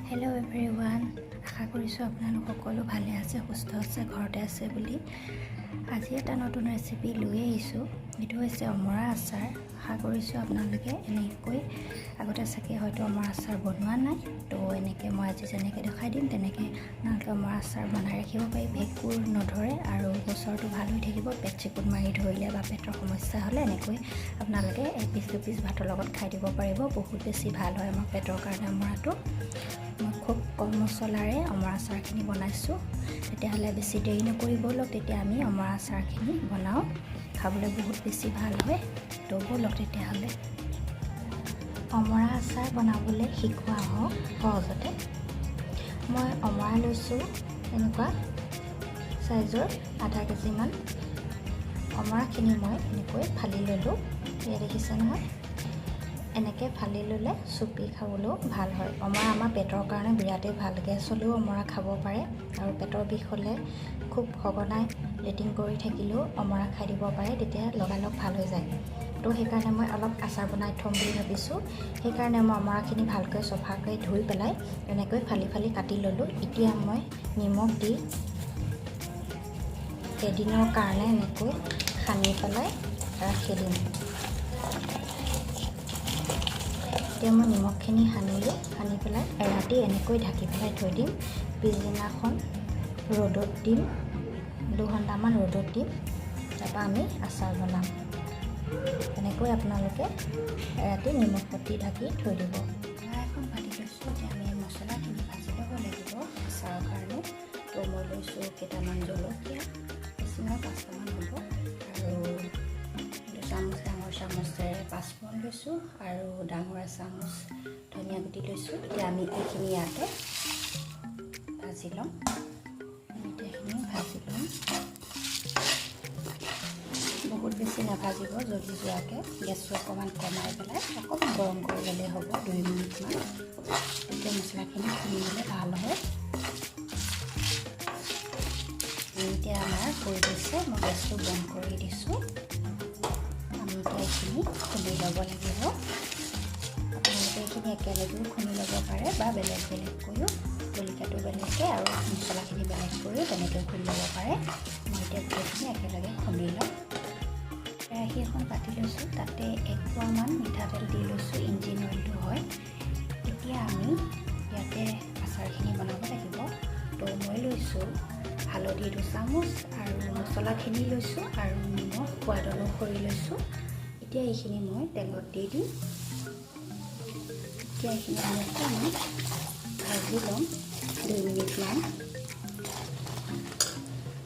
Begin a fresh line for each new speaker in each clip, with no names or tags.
Hello' everyone, আশা কৰিছোঁ আপোনালোক সকলো ভালে আছে, সুস্থ আছে, ঘৰতে আছে বুলি। আজি এটা নতুন ৰেচিপি লৈ আহিছোঁ। এইটো হৈছে অমৰা আচাৰ। আশা কৰিছোঁ আপোনালোকে এনেকৈ আগতে চাগে হয়তো অমৰা আচাৰ বনোৱা নাই। তো এনেকৈ মই আজি যেনেকৈ দেখাই দিম তেনেকৈ আপোনালোকে অমৰা আচাৰ বনাই ৰাখিব পাৰি। ভেঁকুৰ নধৰে আৰু বছৰটো ভাল হৈ থাকিব। পেট চেকুত মাৰি ধৰিলে বা পেটৰ সমস্যা হ'লে এনেকৈ আপোনালোকে এপিচ দুপিচ ভাতৰ লগত খাই দিব পাৰিব। বহুত বেছি ভাল হয় আমাৰ পেটৰ কাৰণে অমৰাটো। মই খুব কম মছলাৰে অমৰা আচাৰখিনি বনাইছোঁ। তেতিয়াহ'লে বেছি দেৰি নকৰি ব'লক তেতিয়া আমি অমৰা আচাৰখিনি বনাওঁ। খাবলৈ বহুত বেছি ভাল হয়। তো ব'লক তেতিয়াহ'লে অমৰা আচাৰ বনাবলৈ শিকোৱা হওক সহজতে। মই অমৰা লৈছোঁ এনেকুৱা চাইজৰ আধা কেজিমান। অমৰাখিনি মই এনেকৈ ফালি ল'লোঁ। এয়া দেখিছে নহয়, এনেকৈ ফালি ল'লে চুপি খাবলৈও ভাল হয়। অমৰা আমাৰ পেটৰ কাৰণে বিৰাটেই ভাল। গেছ হ'লেও অমৰা খাব পাৰে আৰু পেটৰ বিষ হ'লে খুব সঘনাই লেট্ৰিন কৰি থাকিলেও অমৰা খাই দিব পাৰে, তেতিয়া লগালগ ভাল হৈ যায়। তো সেইকাৰণে মই অলপ আচাৰ বনাই থ'ম বুলি ভাবিছোঁ। সেইকাৰণে মই অমৰাখিনি ভালকৈ চফাকৈ ধুই পেলাই এনেকৈ ফালি ফালি কাটি ল'লোঁ। এতিয়া মই নিমখ দি এদিনৰ কাৰণে এনেকৈ সানি পেলাই ৰাখি দিম। এতিয়া মই নিমখখিনি সানিলোঁ, সানি পেলাই এৰাতি এনেকৈ ঢাকি পেলাই থৈ দিম। পিছদিনাখন ৰ'দত দিম, 2 ঘণ্টামান ৰ'দত দিম। তাৰপৰা আমি আচাৰ বনাম। এনেকৈ আপোনালোকে এৰাতি নিমখ পটি ঢাকি থৈ দিব। এখন পাতি লৈছোঁ। এতিয়া আমি মছলাখিনি ভাজি ল'ব লাগিব আচাৰৰ কাৰণে। তো মই লৈছোঁ কেইটামান জলকীয়া, বেছি নহয় 5টামান হ'ব, আৰু ডাঙৰ চামুচেৰে 5 স্পুন লৈছোঁ আৰু ডাঙৰ চামুচ ধনিয়া গুটি লৈছোঁ। এতিয়া আমি এইখিনি ইয়াতে ভাজি ল'ম। এইখিনি ভাজি ল'ম, বহুত বেছি নাভাজিব, জ্বলি যোৱাকৈ। গেছটো অকণমান কমাই পেলাই অকণমান গৰম কৰি ল'লেই হ'ব, 2 মিনিটমান। তেতিয়া মছলাখিনি খুন্দিলে ভাল হয়। এতিয়া আমাৰ হৈ গৈছে, মই গেছটো বন্ধ কৰি দিছোঁ। আমি এতিয়া এইখিনি খুন্দি ল'ব লাগিব। আপোনালোকে এইখিনি একেলগেও খুন্দি ল'ব পাৰে বা বেলেগ বেলেগকৈও, জলকীয়াটো বেলেগকৈ আৰু মছলাখিনি বেলেগকৈও তেনেকৈ খুন্দি ল'ব পাৰে। মই এতিয়া গোটেইখিনি একেলগে খুন্দি ল'ম। কেৰাহী এখন পাতি লৈছোঁ, তাতে 1 পোৱামান মিঠাতেল দি লৈছোঁ, ইঞ্জিন অইলটো হয়। এতিয়া আমি ইয়াতে আচাৰখিনি বনাব লাগিব। তো মই লৈছোঁ হালধি 2 চামুচ আৰু মছলাখিনি লৈছোঁ আৰু নিমখ সোৱাদ অনুসৰি লৈছোঁ। এতিয়া এইখিনি মই তেলত দি দিম। এতিয়া এইখিনি আমি ভাজি ল'ম 2 মিনিটমান।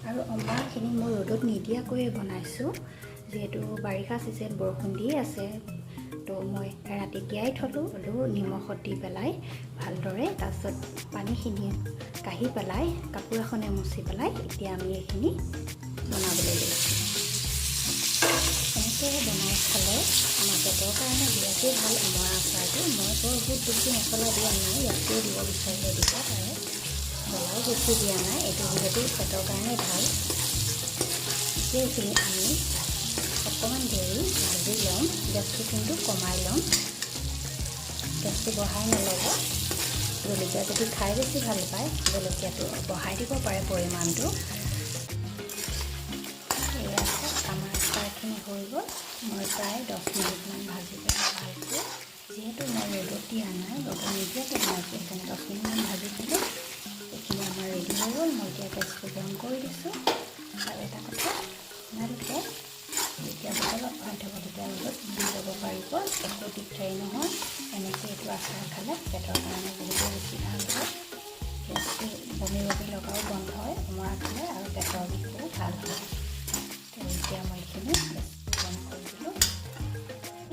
আৰু অমৰাখিনি মই ৰ'দত নিদিয়াকৈয়ে বনাইছোঁ, যিহেতু বাৰিষা চিজন, বৰষুণ দি আছে। তো মই ৰাতি তিয়াই থ'লোঁ নিমখত দি পেলাই ভালদৰে। তাৰপিছত পানীখিনি কাঢ়ি পেলাই কাপোৰ এখনে মুচি পেলাই এতিয়া আমি এইখিনি বনাবলৈ লৈছোঁ। এনেকৈ বনাই খালে আমাৰ পেটৰ কাৰণে বিৰাটেই ভাল অমৰা আচাৰটো। মই বহুত বেছি মছলা দিয়া নাই, ইয়াতেই দিব বিচাৰিলে দিব পাৰে, জ্বলাও বেছি দিয়া নাই। এইটো যিহেতু পেটৰ কাৰণে ভাল। এতিয়া এইখিনি আমি অকণমান দেৰি ভাজি ল'ম। গেছটো কিন্তু কমাই ল'ম, গেছটো বঢ়াই নল'ব। জলকীয়া যদি খাই বেছি ভাল পায়, জলকীয়াটো বঢ়াই দিব পাৰে পৰিমাণটো। এয়া আমাৰ আচাৰখিনি হৈ গ'ল। মই প্ৰায় 10 মিনিটমান ভাজি পেলাই ভালকৈ, যিহেতু মই ৰ'দত দিয়া নাই, ৰ'দত নিদিয়াকৈ বনাইছোঁ, সেইকাৰণে 10 মিনিটমান ভাজি দিলোঁ। এইখিনি আমাৰ ৰেডি হৈ গ'ল। মই এতিয়া গেছটো বন্ধ কৰি দিছোঁ। আৰু এটা কথা, আপোনালোকে যেতিয়া বটলত ভৰাই থ'ব তেতিয়া ৰ'দত দি ল'ব পাৰিব, একো দিগদাৰী নহয়। এনেকৈ এইটো আচাৰ খালে পেটৰ কাৰণে বহুতেই বেছি ভাল হয়। গেছটো বমি লগাও বন্ধ হয় অমৰা খালে, আৰু পেটৰ বিষও ভাল হয়। তো এতিয়া মই এইখিনি গেছ বন্ধ কৰি দিলোঁ।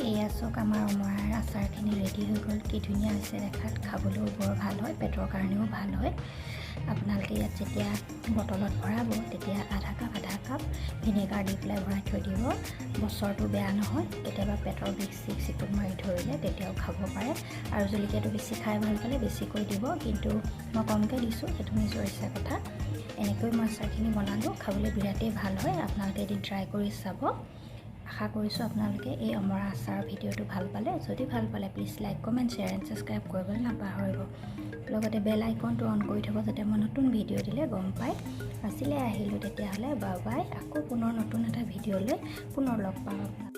এয়া চাওক, আমাৰ অমৰাৰ আচাৰখিনি ৰেডি হৈ গ'ল। কি ধুনীয়া হৈছে দেখাত, খাবলৈও বৰ ভাল হয়, পেটৰ কাৰণেও ভাল হয়। আপোনালোকে ইয়াত যেতিয়া বটলত ভৰাব তেতিয়া আধা কাপ ভিনেগাৰ দি পেলাই ভৰাই থৈ দিব। বছৰটো বেয়া নহয়, কেতিয়াবা পেটৰ বিষ চিকুট মাৰি ধৰিলে তেতিয়াও খাব পাৰে। আৰু জলকীয়াটো বেছি খাই ভাল পালে বেছিকৈ দিব, কিন্তু মই কমকৈ দিছোঁ, সেইটো নিজৰ ইচ্ছা কথা। এনেকৈ মই আচাৰখিনি বনালোঁ, খাবলৈ বিৰাটেই ভাল হয়। আপোনালোকে এদিন ট্ৰাই কৰি চাব। আশা কৰিছোঁ আপোনালোকে এই অমৰা আচাৰৰ ভিডিঅ'টো ভাল পালে। যদি ভাল পালে please like, comment, share and subscribe কৰিবলৈ নাপাহৰিব। লগতে বেল আইকনটো অন কৰি থ'ব যাতে মই নতুন ভিডিঅ' দিলে গম পায়। আজিলৈ আহিলোঁ তেতিয়াহ'লে বাই বাই। আকৌ পুনৰ নতুন এটা ভিডিঅ' লৈ পুনৰ লগ পাম আপোনাক।